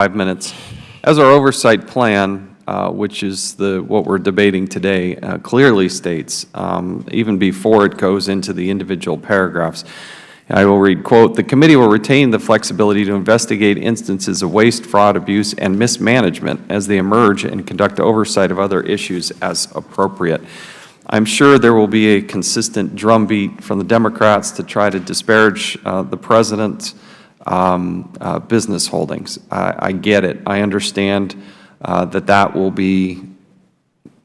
5 minutes. As our oversight plan, which is what we're debating today, clearly states, even before it goes into the individual paragraphs, I will read, quote, "The committee will retain the flexibility to investigate instances of waste, fraud, abuse, and mismanagement as they emerge and conduct oversight of other issues as appropriate." I'm sure there will be a consistent drumbeat from the Democrats to try to disparage the President's business holdings. I get it. I understand that will be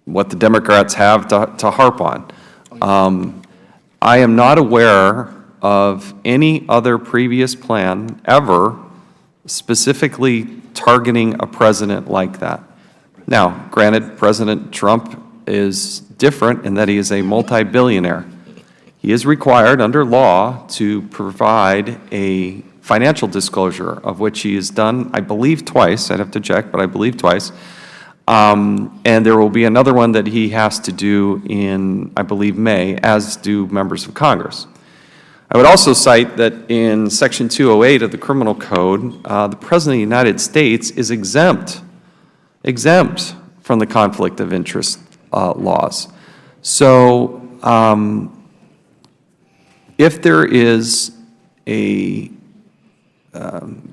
what the Democrats have to harp on. I am not aware of any other previous plan ever specifically targeting a president like that. Now, granted, President Trump is different in that he is a multi-billionaire. He is required under law to provide a financial disclosure, of which he has done, I believe, twice. I'd have to check, but I believe twice. And there will be another one that he has to do in, I believe, May, as do members of Congress. I would also cite that in Section 208 of the Criminal Code, the President of the United States is exempt from the conflict of interest laws. So if there is a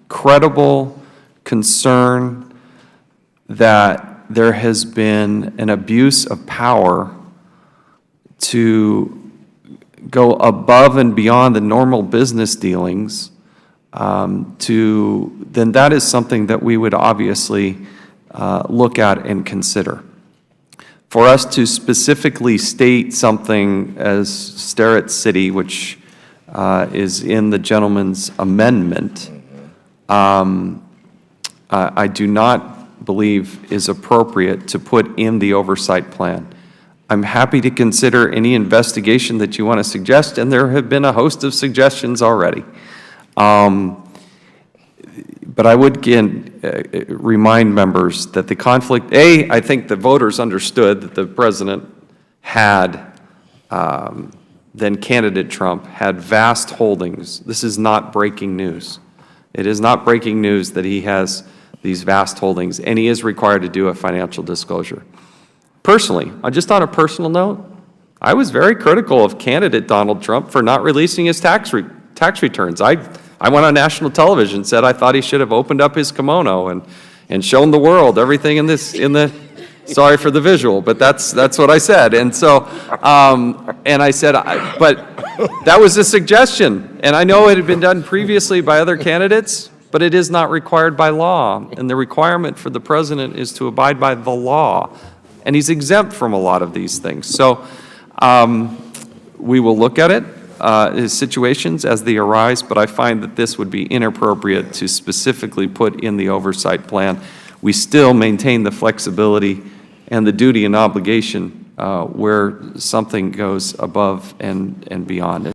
credible concern that there has been an abuse of power to go above and beyond the normal business dealings, then that is something that we would obviously look at and consider. For us to specifically state something as Starrett City, which is in the gentleman's amendment, I do not believe is appropriate to put in the oversight plan. I'm happy to consider any investigation that you want to suggest, and there have been a host of suggestions already. But I would again remind members that the conflict, I think the voters understood that the President had, then candidate Trump, had vast holdings. This is not breaking news. It is not breaking news that he has these vast holdings, and he is required to do a financial disclosure. Personally, just on a personal note, I was very critical of candidate Donald Trump for not releasing his tax returns. I went on national television and said I thought he should have opened up his kimono and shown the world everything in the sorry for the visual, but that's what I said. And so and I said, but that was a suggestion, and I know it had been done previously by other candidates, but it is not required by law, and the requirement for the President is to abide by the law. And he's exempt from a lot of these things. So we will look at it, his situations as they arise, but I find that this would be inappropriate to specifically put in the oversight plan. We still maintain the flexibility and the duty and obligation where something goes above and beyond it.